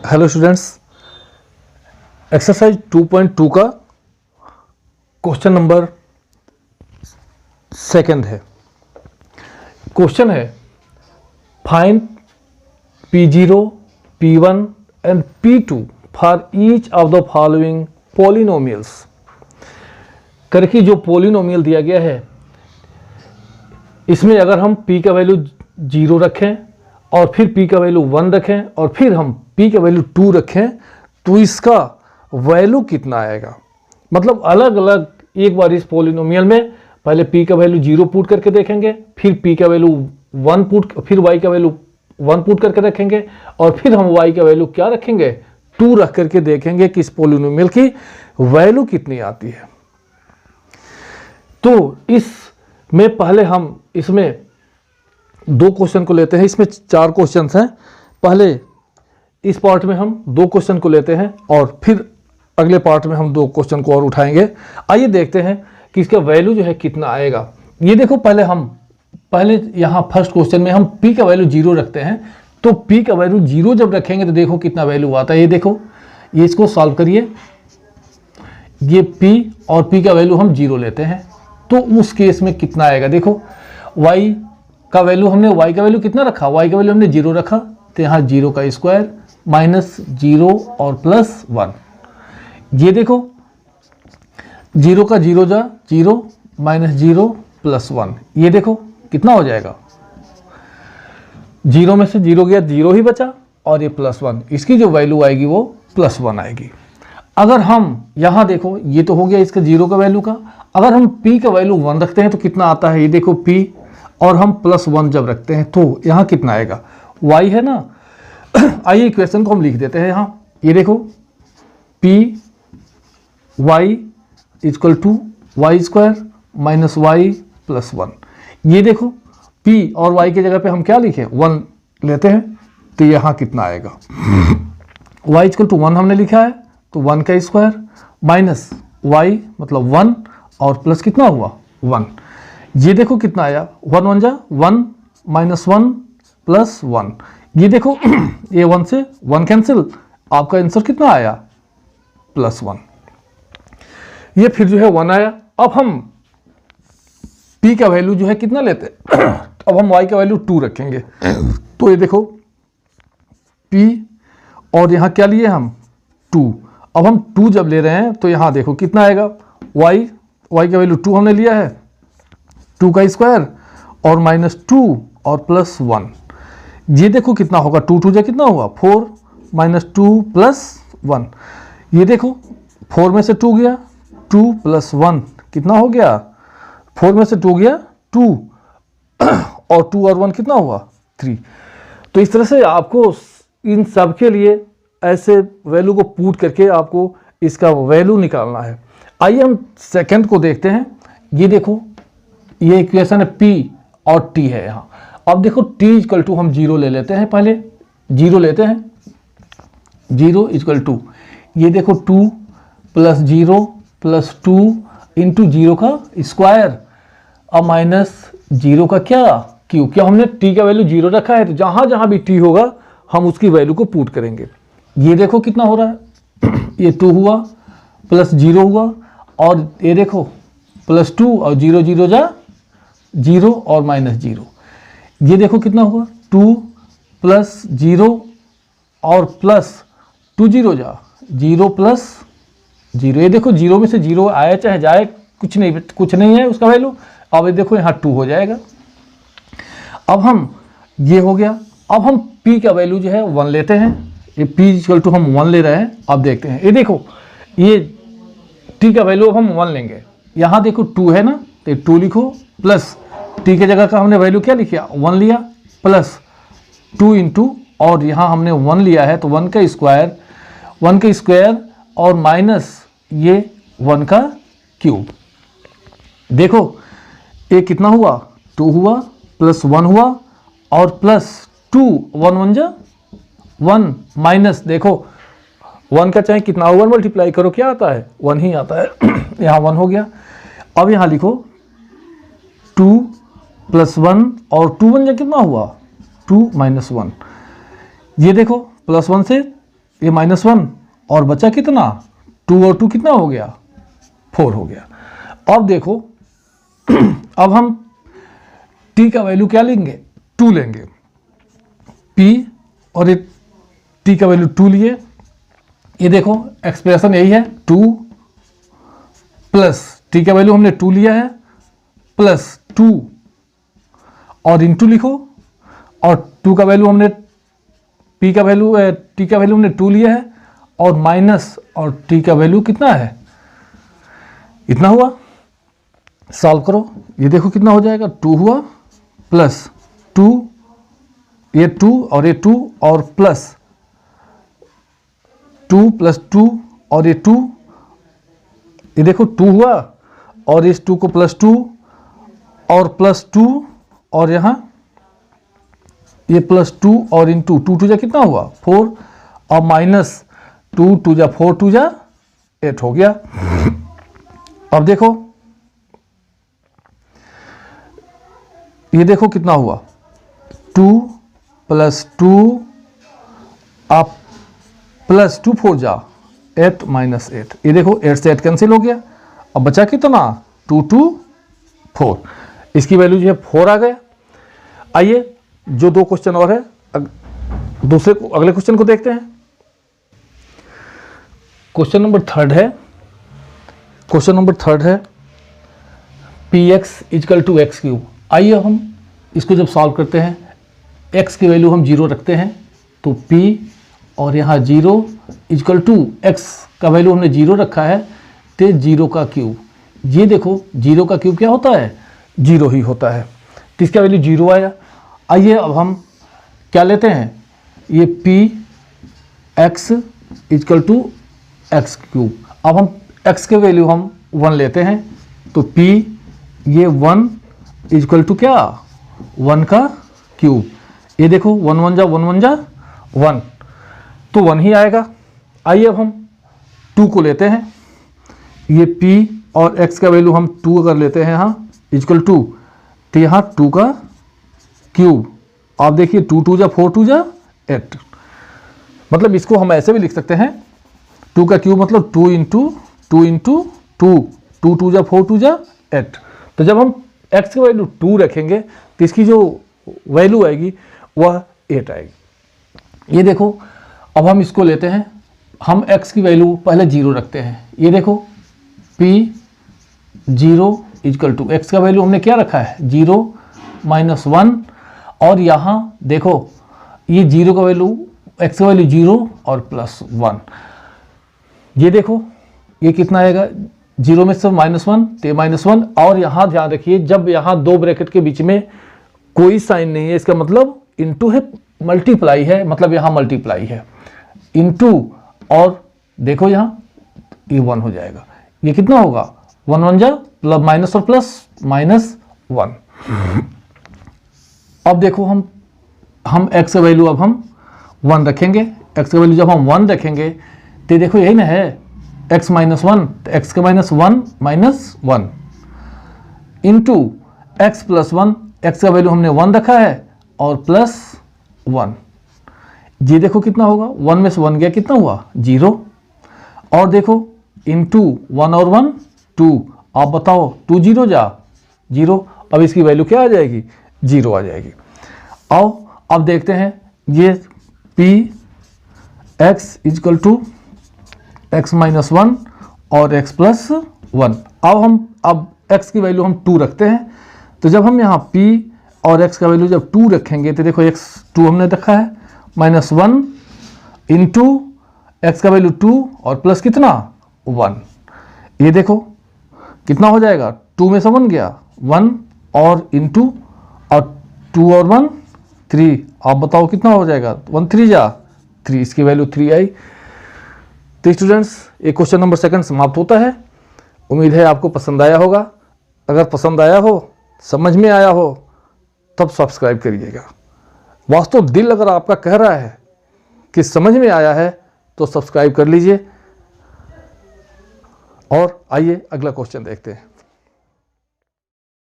Hello students, exercise 2.2 का question number second है। Question है find P0, P1 and P2 for each of the following polynomials. करके जो polynomial दिया गया है इसमें अगर हम P का वैल्यू 0 रखें और फिर P का वैल्यू 1 रखें और फिर हम P का वैल्यू 2 रखें तो इसका वैल्यू कितना आएगा। मतलब अलग अलग एक बार इस पॉलिनोमियल में पहले P का वैल्यू 0 पुट करके देखेंगे, फिर P का वैल्यू 1 पुट, फिर Y का वैल्यू 1 पुट करके रखेंगे और फिर हम Y का वैल्यू क्या रखेंगे 2 रख करके देखेंगे कि इस पॉलिनोमियल की वैल्यू कितनी आती है। तो इसमें पहले हम इसमें दो क्वेश्चन को लेते हैं। इसमें 4 क्वेश्चंस हैं। पहले इस पार्ट में हम 2 क्वेश्चन को लेते हैं और फिर अगले पार्ट में हम 2 क्वेश्चन को और उठाएंगे। आइए देखते हैं कि इसका वैल्यू जो है कितना आएगा। ये देखो पहले यहाँ फर्स्ट क्वेश्चन में हम P का वैल्यू 0 रखते हैं। तो P का वैल्यू 0 जब रखेंगे तो देखो कितना वैल्यू आता है। ये देखो, ये इसको सॉल्व करिए। ये P और P का वैल्यू हम 0 लेते हैं तो उस केस में कितना आएगा। देखो Y का वैल्यू हमने Y का वैल्यू कितना रखा, Y का वैल्यू हमने 0 रखा तो यहाँ 0 का स्क्वायर माइनस 0 और प्लस 1। ये देखो 0 का 0 जा 0 माइनस 0 प्लस 1। ये देखो कितना हो जाएगा, 0 में से 0 गया 0 ही बचा और ये प्लस 1। इसकी जो वैल्यू आएगी वो प्लस 1 आएगी। अगर हम यहाँ देखो, ये तो हो गया इसका 0 का वैल्यू का। अगर हम P का वैल्यू 1 रखते हैं तो कितना आता है। ये देखो P और हम प्लस 1 जब रखते हैं तो यहाँ कितना आएगा, Y है ना। आइए इक्वेशन को हम लिख देते हैं यहाँ। ये देखो P Y equal to Y square minus Y plus 1। ये देखो P और Y की जगह पे हम क्या लिखे 1 लेते हैं तो यहाँ कितना आएगा, Y इक्वल टू 1 हमने लिखा है तो 1 का स्क्वायर माइनस Y मतलब 1 और प्लस कितना हुआ 1। ये देखो कितना आया, 1 1 जा 1 माइनस 1 प्लस 1। ये देखो ये 1 से 1 कैंसिल, आपका आंसर कितना आया प्लस 1। ये फिर जो है 1 आया। अब हम P का वैल्यू जो है कितना लेते हैं अब हम Y का वैल्यू 2 रखेंगे। तो ये देखो P और यहाँ क्या लिए हम 2। अब हम 2 जब ले रहे हैं तो यहाँ देखो कितना आएगा, Y का वैल्यू 2 हमने लिया है, 2 का स्क्वायर और माइनस 2 और प्लस 1। ये देखो कितना होगा, 2 2 जा कितना हुआ 4 माइनस 2 प्लस 1। ये देखो 4 में से 2 गया 2 प्लस 1 कितना हो गया, 4 में से 2 गया 2 और 2 और 1 कितना हुआ 3। तो इस तरह से आपको इन सब के लिए ऐसे वैल्यू को पुट करके आपको इसका वैल्यू निकालना है। आइए हम सेकंड को देखते हैं। ये देखो ये इक्वेशन है P और T है यहाँ। अब देखो T इक्वल टू हम 0 ले लेते हैं, पहले 0 लेते हैं, 0 इक्वल टू ये देखो 2 प्लस 0 प्लस 2 इंटू 0 का स्क्वायर अब माइनस 0 का क्या क्यूब। क्या हमने T का वैल्यू 0 रखा है तो जहाँ जहाँ भी T होगा हम उसकी वैल्यू को पुट करेंगे। ये देखो कितना हो रहा है ये 2 हुआ प्लस 0 हुआ और ये देखो प्लस 2 और 0 0 जा 0 और माइनस 0। ये देखो कितना हुआ 2 प्लस 0 और प्लस 2 0 जा 0 प्लस 0। ये देखो 0 में से 0 आया चाहे जाए कुछ नहीं है उसका वैल्यू। अब ये देखो यहाँ 2 हो जाएगा। अब हम ये हो गया। अब हम P का वैल्यू जो है 1 लेते हैं। ये P इक्वल टू हम 1 ले रहे हैं। अब देखते हैं, ये देखो ये T का वैल्यू अब हम 1 लेंगे। यहाँ देखो 2 है ना तो 2 लिखो प्लस T के जगह का हमने वैल्यू क्या लिखा 1 लिया प्लस 2 इंटू और यहाँ हमने 1 लिया है तो 1 का स्क्वायर और माइनस ये 1 का क्यूब। देखो ये कितना हुआ 2 हुआ प्लस 1 हुआ और प्लस 2 1 1 जा 1 माइनस देखो 1 का चाहे कितना 1 मल्टीप्लाई करो क्या आता है 1 ही आता है। यहाँ 1 हो गया। अब यहाँ लिखो 2 प्लस 1 और 2 1 जा कितना हुआ 2 माइनस 1। ये देखो प्लस 1 से ये -1 और बचा कितना 2 और 2 कितना हो गया 4 हो गया। अब देखो अब हम t का वैल्यू क्या लेंगे 2 लेंगे, p और ये t का वैल्यू 2 लिए। ये देखो एक्सप्रेशन यही है 2 प्लस t का वैल्यू हमने 2 लिया है प्लस 2 और इंटू लिखो, और 2 का वैल्यू हमने p का वैल्यू t का वैल्यू हमने 2 लिया है और माइनस और t का वैल्यू कितना है इतना हुआ। सॉल्व करो, ये देखो कितना हो जाएगा 2 हुआ प्लस 2 ये 2 और ये 2 और प्लस 2 प्लस 2 और ये 2, ये देखो 2 हुआ और इस 2 को प्लस 2 और प्लस 2 और यहाँ ये प्लस 2 और इंटू 2 2 जा कितना हुआ 4 और माइनस 2 2 जा 4 2 जा 8 हो गया। अब देखो ये देखो कितना हुआ 2 प्लस 2 आप प्लस 2 4 जा 8 माइनस 8, ये देखो 8 से 8 कैंसिल हो गया। अब बचा कितना 2 2 4, इसकी वैल्यू जो है 4 आ गया। आइए जो 2 क्वेश्चन और है अगले क्वेश्चन को देखते हैं। क्वेश्चन नंबर 3 है, क्वेश्चन नंबर 3 है px equal to X cube. आइए हम इसको जब सॉल्व करते हैं x की वैल्यू हम 0 रखते हैं तो p और यहाँ 0 इक्वल टू x का वैल्यू हमने 0 रखा है तो 0 का क्यूब। ये देखो 0 का क्यूब क्या होता है 0 ही होता है, तो इसका वैल्यू 0 आया। आइए अब हम क्या लेते हैं ये p x equal to X cube. अब हम x के वैल्यू हम 1 लेते हैं तो p ये 1 इक्वल टू क्या 1 का क्यूब। ये देखो 1 1 जा 1 1 जा 1 तो 1 ही आएगा। आइए अब हम 2 को लेते हैं, ये p और x का वैल्यू हम 2 अगर लेते हैं यहाँ इक्वल टू तो यहाँ 2 का क्यूब। आप देखिए 2 2 जा 4 2 जा 8, मतलब इसको हम ऐसे भी लिख सकते हैं 2 का क्यूब मतलब 2 इंटू 2 इंटू 2 2 2 जा 4 2 जा 8। तो जब हम x की वैल्यू 2 रखेंगे तो इसकी जो वैल्यू आएगी वह 8 आएगी। ये देखो अब हम इसको लेते हैं, हम x की वैल्यू पहले 0 रखते हैं। ये देखो p 0 इक्वल टू एक्स का वैल्यू हमने क्या रखा है 0 माइनस 1, और यहाँ देखो ये 0 का वैल्यू x का वैल्यू 0 और प्लस 1। ये देखो ये कितना आएगा 0 में से -1 तो -1, और यहाँ ध्यान रखिए जब यहाँ 2 ब्रैकेट के बीच में कोई साइन नहीं है इसका मतलब इनटू है मल्टीप्लाई है, मतलब यहाँ मल्टीप्लाई है इनटू, और देखो यहाँ ये 1 हो जाएगा। ये कितना होगा 1 1 जा प्लस माइनस और प्लस -1। अब देखो हम x का वैल्यू अब हम 1 रखेंगे, x का वैल्यू जब हम 1 रखेंगे तो देखो यही ना है x माइनस 1 तो x का -1 minus 1 into x plus 1, x का वैल्यू हमने 1 रखा है और प्लस 1। ये देखो कितना होगा 1 में से 1 गया कितना हुआ 0, और देखो इंटू 1 और 1 2, आप बताओ 2 0 जा 0, अब इसकी वैल्यू क्या आ जाएगी 0 आ जाएगी। आओ अब देखते हैं ये p x equal to x minus 1 और x प्लस 1। अब x की वैल्यू हम 2 रखते हैं, तो जब हम यहाँ p और x का वैल्यू जब 2 रखेंगे तो देखो x 2 हमने रखा है -1 इंटू x का वैल्यू 2 और प्लस कितना 1। ये देखो कितना हो जाएगा 2 में से 1 गया 1 और इंटू और 2 और 1 3, आप बताओ कितना हो जाएगा 1 3 जा 3, इसकी वैल्यू 3 आई। तो स्टूडेंट्स ये क्वेश्चन नंबर 2 समाप्त होता है। उम्मीद है आपको पसंद आया होगा। अगर पसंद आया हो समझ में आया हो तब सब्सक्राइब करिएगा। वास्तव दिल अगर आपका कह रहा है कि समझ में आया है तो सब्सक्राइब कर लीजिए। और आइए अगला क्वेश्चन देखते हैं।